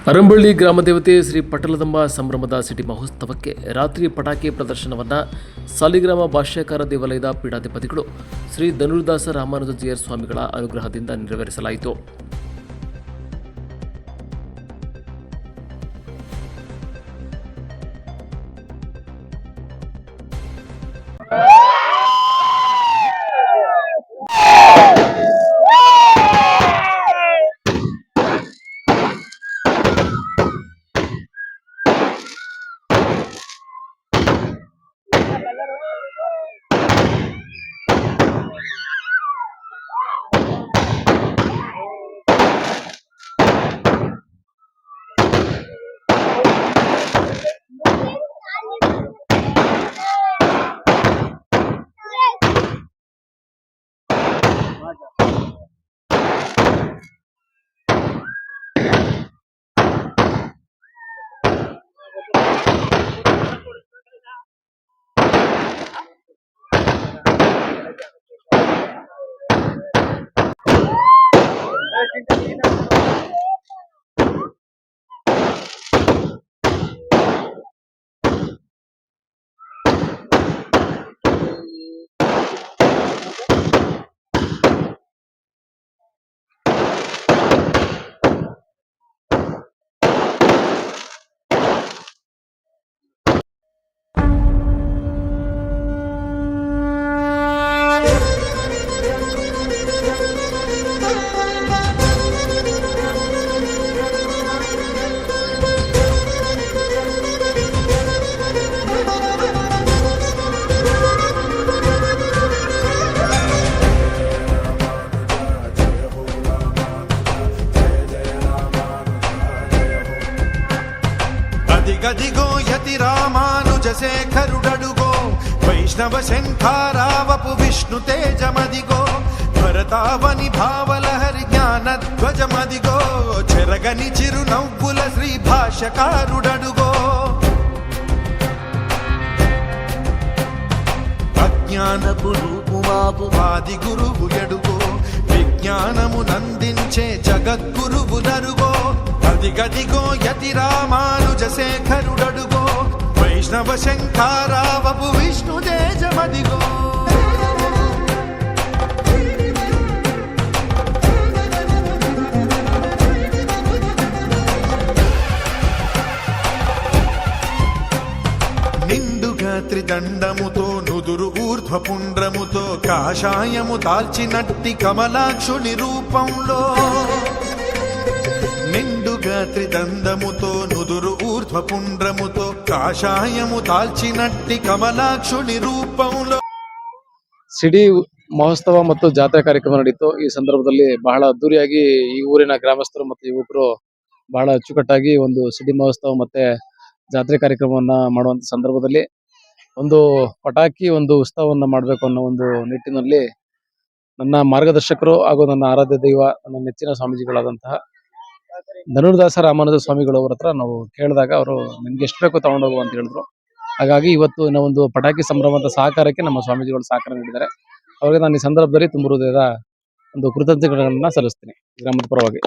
ಅರಂಬಳ್ಳಿ ಗ್ರಾಮದೇವತೆ ಶ್ರೀ ಪಟಲದಮ್ಮ ಸಂಭ್ರಮದ ಸಿಟಿ ಮಹೋತ್ಸವಕ್ಕೆ ರಾತ್ರಿ ಪಟಾಕಿ ಪ್ರದರ್ಶನವನ್ನು ಸಾಲಿಗ್ರಾಮ ಭಾಷ್ಯಕಾರ ದೇವಾಲಯದ ಪೀಠಾಧಿಪತಿಗಳು ಶ್ರೀ ಧನುರ್ದಾಸ ರಾಮಾನುಜಾಚಾರ್ಯ ಸ್ವಾಮಿಗಳ ಅನುಗ್ರಹದಿಂದ ನೆರವೇರಿಸಲಾಯಿತು. గదిగో యతి రామానుజశేఖరుడడుగో వైష్ణవ శంఖారావపు విష్ణు తేజమదిగో భరతావని భావలహరి జ్ఞానధ్వజమదిగో చెరగని చిరునవ్వుల శ్రీ భాష్యకారుడడుగో అజ్ఞానపు రూపుమాపు ఆది గురువు ఎడుగో విజ్ఞానమునందించే జగద్గురువు నరుగో గదిగో యతి రామానుజశేఖరుడడుగో వైష్ణవ శంఖారావపు విష్ణు తేజమదిగో నిండుగా త్రిదండముతో నుదురు ఊర్ధ్వపుండ్రముతో కాషాయము దాల్చినట్టి కమలాక్షుని రూపంలో నిండుగా త్రిదండముతో నుదురు ఊర్ధ్వపుండ్రముతో కాషాయము దాల్చినట్టి కమలాక్షుని ರೂಪಂలో ಸಿಡಿ ಮಹೋತ್ಸವ ಮತ್ತು ಜಾತ್ರಾ ಕಾರ್ಯಕ್ರಮ ನಡೆಯಿತು. ಈ ಸಂದರ್ಭದಲ್ಲಿ ಬಹಳ ಅದ್ದೂರಿಯಾಗಿ ಈ ಊರಿನ ಗ್ರಾಮಸ್ಥರು ಮತ್ತು ಯುವಕರು ಬಹಳ ಅಚ್ಚುಕಟ್ಟಾಗಿ ಒಂದು ಸಿಡಿ ಮಹೋತ್ಸವ ಮತ್ತೆ ಜಾತ್ರೆ ಕಾರ್ಯಕ್ರಮವನ್ನ ಮಾಡುವಂತ ಸಂದರ್ಭದಲ್ಲಿ ಒಂದು ಪಟಾಕಿ ಒಂದು ಉತ್ಸವವನ್ನ ಮಾಡಬೇಕು ಅನ್ನೋ ಒಂದು ನಿಟ್ಟಿನಲ್ಲಿ ನನ್ನ ಮಾರ್ಗದರ್ಶಕರು ಹಾಗೂ ನನ್ನ ಆರಾಧ್ಯ ದೈವ ನನ್ನ ನೆಚ್ಚಿನ ಸ್ವಾಮೀಜಿಗಳಾದಂತಹ ಧನುರ್ದಾಸ ರಾಮಾನುಜ ಸ್ವಾಮಿಗಳು ಅವರ ಹತ್ರ ನಾವು ಕೇಳಿದಾಗ ಅವರು ನಿಮ್ಗೆ ಎಷ್ಟು ಬೇಕು ತಗೊಂಡೋಗು ಅಂತ ಹೇಳಿದ್ರು. ಹಾಗಾಗಿ ಇವತ್ತು ಒಂದು ಪಟಾಕಿ ಸಂಭ್ರಮದ ಸಹಕಾರಕ್ಕೆ ನಮ್ಮ ಸ್ವಾಮೀಜಿಗಳು ಸಹಕಾರ ನೀಡಿದ್ದಾರೆ. ಅವರಿಗೆ ನಾನು ಈ ಸಂದರ್ಭದಲ್ಲಿ ತುಂಬ ಹೃದಯದ ಒಂದು ಕೃತಜ್ಞತೆಗಳನ್ನ ಸಲ್ಲಿಸ್ತೀನಿ ಗ್ರಾಮದ ಪರವಾಗಿ.